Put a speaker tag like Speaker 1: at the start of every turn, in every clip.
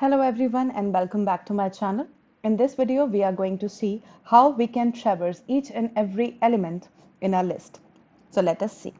Speaker 1: Hello everyone and welcome back to my channel. In this video, we are going to see how we can traverse each and every element in our list. So let us see.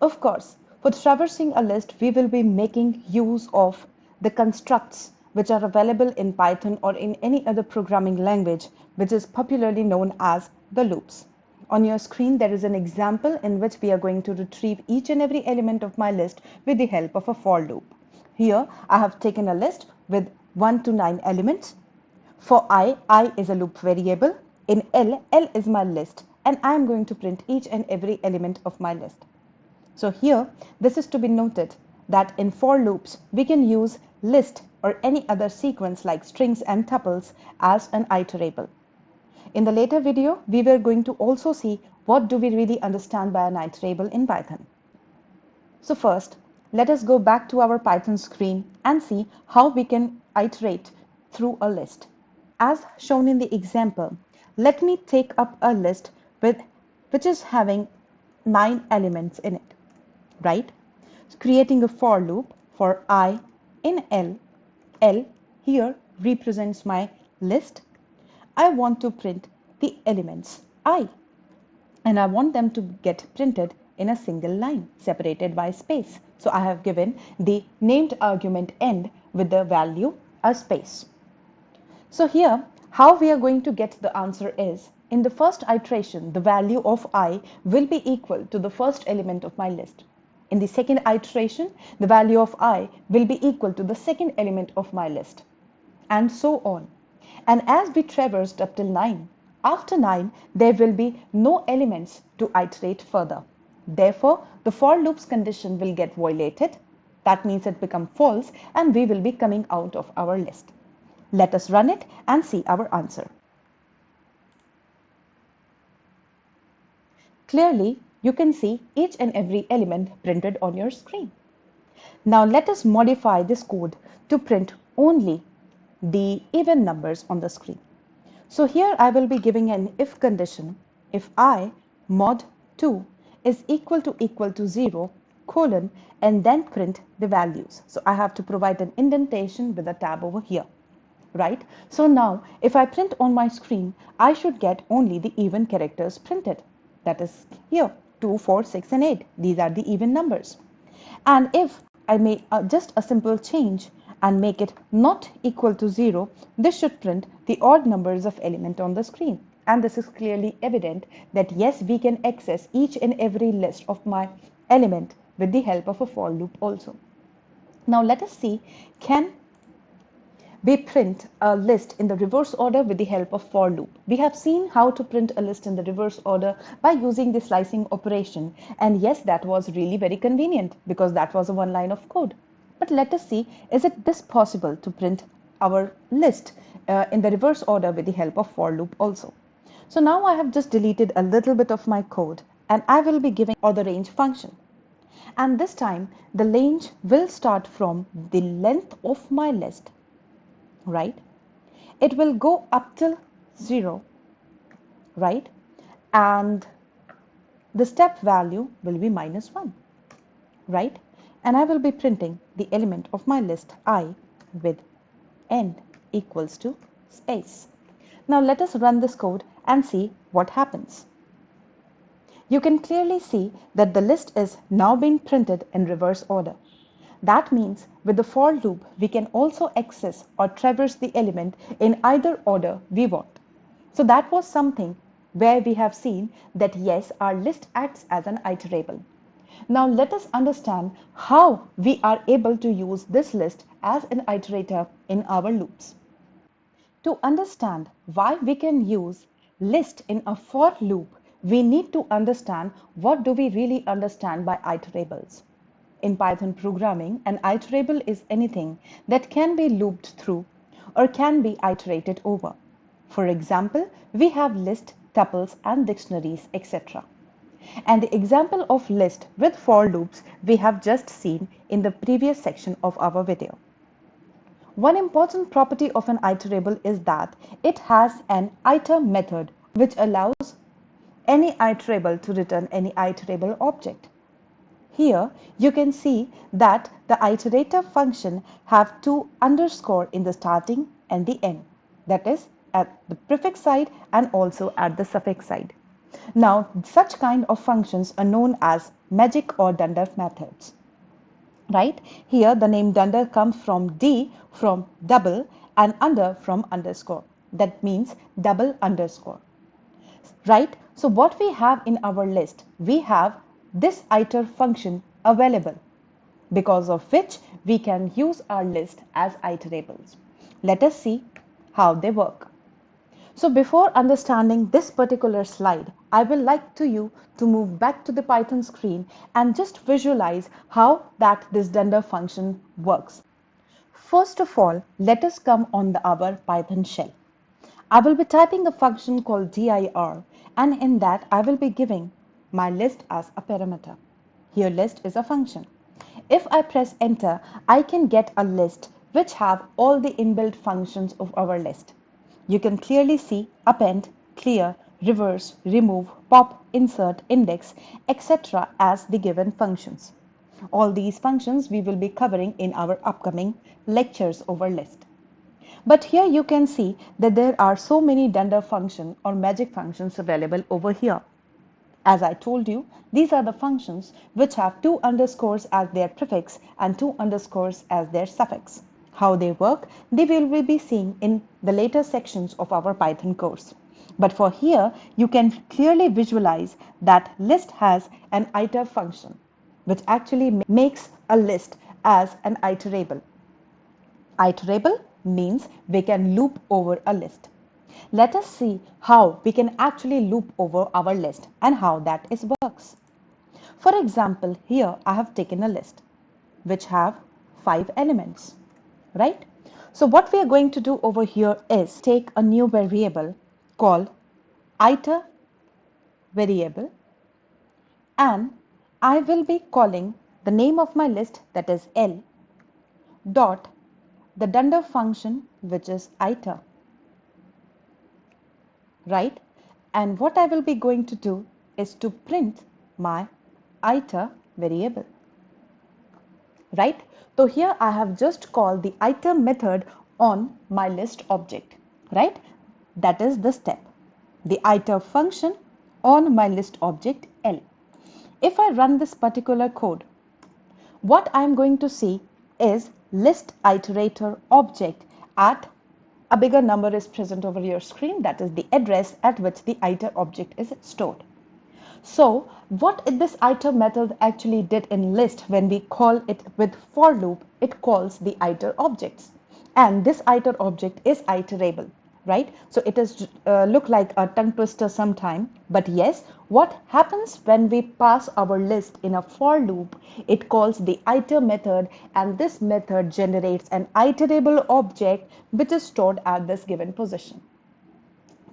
Speaker 1: Of course, for traversing a list, we will be making use of the constructs which are available in Python or in any other programming language, which is popularly known as the loops. On your screen, there is an example in which we are going to retrieve each and every element of my list with the help of a for loop. Here, I have taken a list with 1 to 9 elements. For I is a loop variable. In L is my list, and I am going to print each and every element of my list. So here, this is to be noted that in for loops, we can use list or any other sequence like strings and tuples as an iterable. In the later video, we were going to also see what do we really understand by an iterable in Python. So first, let us go back to our Python screen and see how we can iterate through a list. As shown in the example, let me take up a list which is having 9 elements in it, right? So creating a for loop for I in L. L here represents my list. I want to print the elements I, and I want them to get printed in a single line separated by space. So I have given the named argument end with the value a space. So here, how we are going to get the answer is, in the first iteration, the value of I will be equal to the first element of my list. In the second iteration, the value of I will be equal to the second element of my list, and so on. And as we traversed up till 9, after 9, there will be no elements to iterate further. Therefore, the for loops condition will get violated. That means it becomes false and we will be coming out of our list. Let us run it and see our answer. Clearly, you can see each and every element printed on your screen. Now let us modify this code to print only the even numbers on the screen. So here I will be giving an if condition. If I mod 2 is equal to 0 colon and then print the values. So I have to provide an indentation with a tab over here. Right? So now if I print on my screen, I should get only the even characters printed. That is here 2, 4, 6 and 8. These are the even numbers. And if I make just a simple change and make it not equal to 0, this should print the odd numbers of element on the screen. And this is clearly evident that yes, we can access each and every list of my element with the help of a for loop also. Now let us see, can we print a list in the reverse order with the help of for loop. We have seen how to print a list in the reverse order by using the slicing operation. And yes, that was really very convenient because that was a one line of code. But let us see, is it this possible to print our list in the reverse order with the help of for loop also? So now I have just deleted a little bit of my code and I will be giving or the range function. And this time the range will start from the length of my list, right? It will go up till 0, right? And the step value will be -1, right? And I will be printing the element of my list I with end equals to space. Now let us run this code and see what happens. You can clearly see that the list is now being printed in reverse order. That means with the for loop, we can also access or traverse the element in either order we want. So that was something where we have seen that yes, our list acts as an iterable. Now let us understand how we are able to use this list as an iterator in our loops. To understand why we can use list in a for loop, we need to understand what do we really understand by iterables. In Python programming, an iterable is anything that can be looped through or can be iterated over. For example, we have list, tuples and dictionaries, etc. And the example of list with for loops we have just seen in the previous section of our video. One important property of an iterable is that it has an iter method which allows any iterable to return any iterable object. Here you can see that the iterator function have two underscore in the starting and the end, that is at the prefix side and also at the suffix side. Now such kind of functions are known as magic or dunder methods. Right? Here the name dunder comes from D from double and under from underscore. That means double underscore. Right? So what we have in our list, we have this iter function available, because of which we can use our list as iterables. Let us see how they work. So before understanding this particular slide, I will like to you to move back to the Python screen and just visualize how that this dunder function works. First of all, let us come on our Python shell. I will be typing a function called dir, and in that I will be giving my list as a parameter. Here list is a function. If I press enter, I can get a list which have all the inbuilt functions of our list. You can clearly see append, clear, reverse, remove, pop, insert, index, etc. as the given functions. All these functions we will be covering in our upcoming lectures over list. But here you can see that there are so many dunder function or magic functions available over here. As I told you, these are the functions which have two underscores as their prefix and two underscores as their suffix. How they work, they will be seeing in the later sections of our Python course. But for here, you can clearly visualize that list has an iter function, which actually makes a list as an iterable. Iterable means we can loop over a list. Let us see how we can actually loop over our list and how that is works. For example, here I have taken a list which have 5 elements, right? So what we are going to do over here is take a new variable called iter variable, and I will be calling the name of my list, that is L, dot the dunder function which is iter, right? And what I will be going to do is to print my iter variable, right? So here I have just called the iter method on my list object, right? That is the step, the iter function on my list object L. If I run this particular code, what I'm going to see is list iterator object at a bigger number is present over your screen, that is the address at which the iter object is stored. So what this iter method actually did in list, when we call it with for loop, it calls the iter objects, and this iter object is iterable, right? So it is look like a tongue twister sometime, but yes, what happens when we pass our list in a for loop, it calls the iter method, and this method generates an iterable object which is stored at this given position.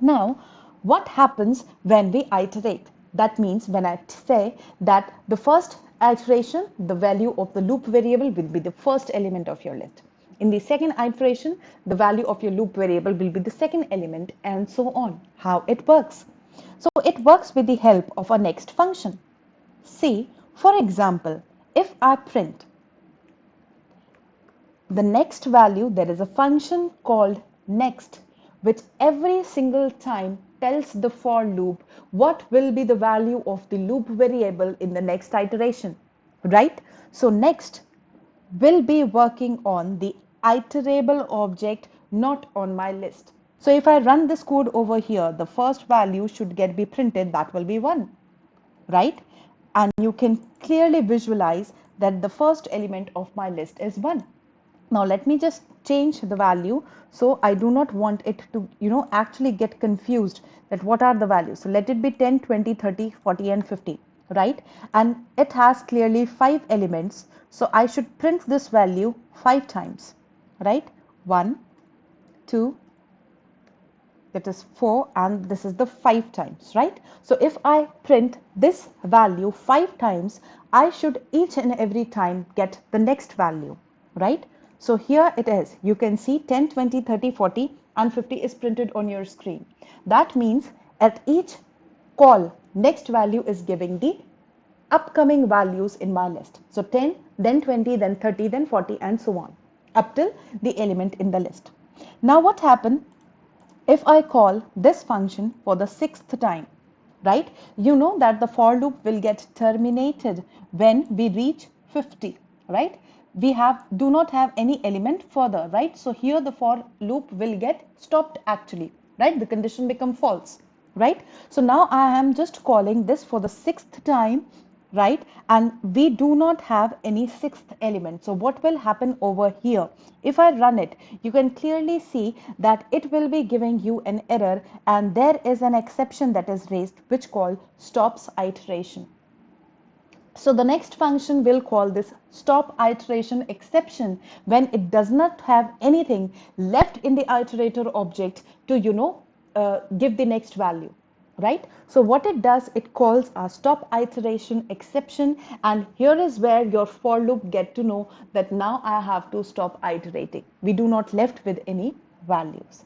Speaker 1: Now, what happens when we iterate? That means when I say that the first iteration, the value of the loop variable will be the first element of your list. In the second iteration, the value of your loop variable will be the second element, and so on. How it works? So it works with the help of a next function. See, for example, if I print the next value, there is a function called next, which every single time tells the for loop what will be the value of the loop variable in the next iteration, right? So next will be working on the iterable object, not on my list. So if I run this code over here, the first value should get be printed, that will be 1, right? And you can clearly visualize that the first element of my list is 1. Now let me just change the value, so I do not want it to actually get confused that what are the values. So let it be 10, 20, 30, 40 and 50, right? And it has clearly 5 elements, so I should print this value 5 times, right? 1, 2, that is 4, and this is the 5 times, right? So if I print this value 5 times, I should each and every time get the next value, right? So here it is, you can see 10, 20, 30, 40 and 50 is printed on your screen. That means at each call, next value is giving the upcoming values in my list. So 10, then 20, then 30, then 40, and so on, up till the element in the list. Now what happened if I call this function for the sixth time, right? You know that the for loop will get terminated when we reach 50, right? We do not have any element further, right? So here the for loop will get stopped actually, right? The condition become false, right? So now I am just calling this for the sixth time, right? And we do not have any sixth element. So what will happen over here? If I run it, you can clearly see that it will be giving you an error, and there is an exception that is raised which called stops iteration. So the next function will call this stop iteration exception when it does not have anything left in the iterator object to, give the next value, right? So what it does, it calls a stop iteration exception, and here is where your for loop get to know that now I have to stop iterating. We do not left with any values.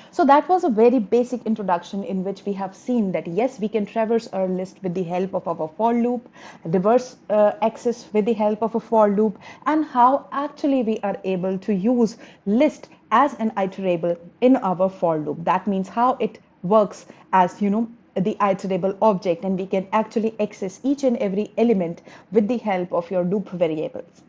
Speaker 1: So that was a very basic introduction in which we have seen that yes, we can traverse our list with the help of our for loop, reverse access with the help of a for loop, and how actually we are able to use list as an iterable in our for loop. That means how it works as, the iterable object, and we can actually access each and every element with the help of your loop variables.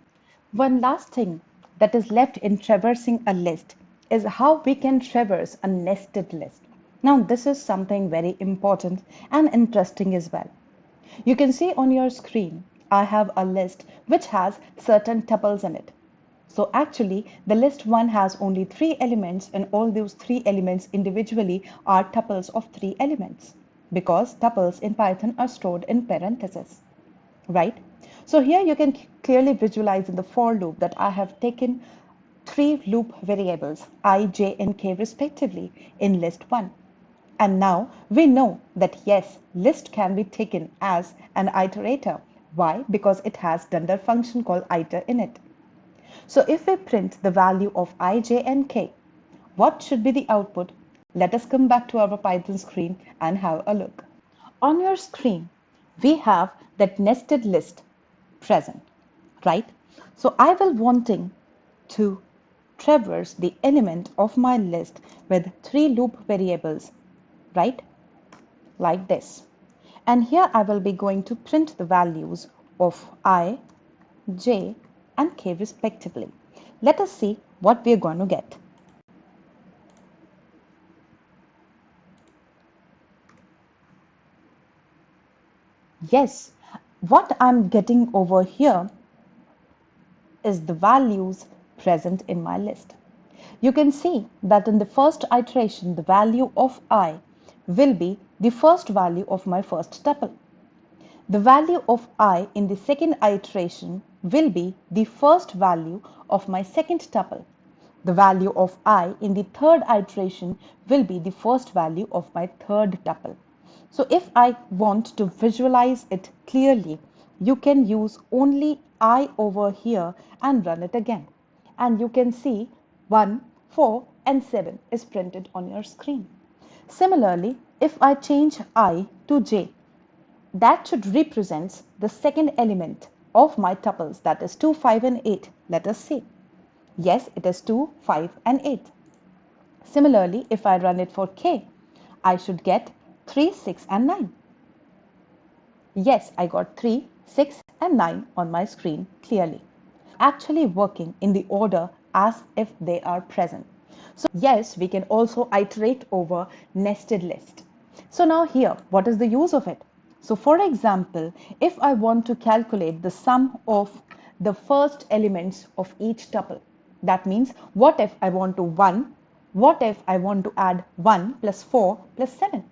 Speaker 1: One last thing that is left in traversing a list is how we can traverse a nested list. Now, this is something very important and interesting as well. You can see on your screen, I have a list which has certain tuples in it. So actually, the list 1 has only 3 elements, and all those 3 elements individually are tuples of 3 elements, because tuples in Python are stored in parentheses, right? So here you can clearly visualize in the for loop that I have taken 3 loop variables I, j, and k respectively in list 1. And now we know that yes, list can be taken as an iterator. Why? Because it has dunder function called iter in it. So if we print the value of I, j, and k, what should be the output? Let us come back to our Python screen and have a look. On your screen, we have that nested list present, right? So I will wanting to traverse the element of my list with 3 loop variables, right? Like this. And here I will be going to print the values of I, j, and k respectively. Let us see what we are going to get. Yes, what I'm getting over here is the values present in my list. You can see that in the first iteration, the value of I will be the first value of my first tuple. The value of I in the second iteration will be the first value of my second tuple. The value of I in the third iteration will be the first value of my third tuple. So if I want to visualize it clearly, you can use only I over here and run it again. And you can see 1, 4, and 7 is printed on your screen. Similarly, if I change I to j, that should represent the second element of my tuples, that is 2, 5, and 8. Let us see. Yes, it is 2, 5, and 8. Similarly, if I run it for k, I should get 3, 6, and 9. Yes, I got 3, 6, and 9 on my screen clearly. Actually working in the order as if they are present. So yes, we can also iterate over nested list. So now here, what is the use of it? So for example, if I want to calculate the sum of the first elements of each tuple, that means what if I want to what if I want to add 1 plus 4 plus 7?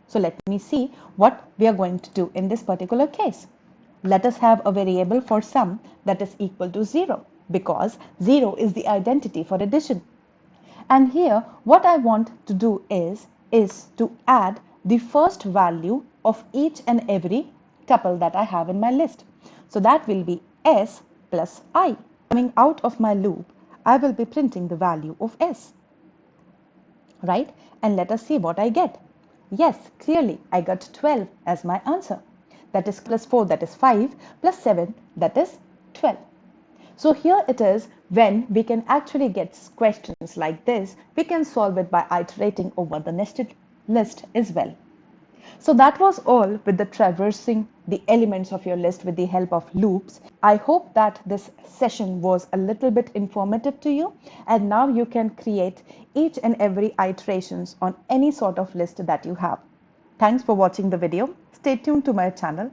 Speaker 1: So let me see what we are going to do in this particular case. Let us have a variable for sum that is equal to 0, because 0 is the identity for addition. And here what I want to do is to add the first value of each and every tuple that I have in my list. So that will be s plus I. Coming out of my loop, I will be printing the value of s, right? And let us see what I get. Yes, clearly I got 12 as my answer. that is plus 4, that is 5, plus 7, that is 12. So here it is when we can actually get questions like this, we can solve it by iterating over the nested list as well. So that was all with the traversing the elements of your list with the help of loops. I hope that this session was a little bit informative to you, and now you can create each and every iterations on any sort of list that you have. Thanks for watching the video. Stay tuned to my channel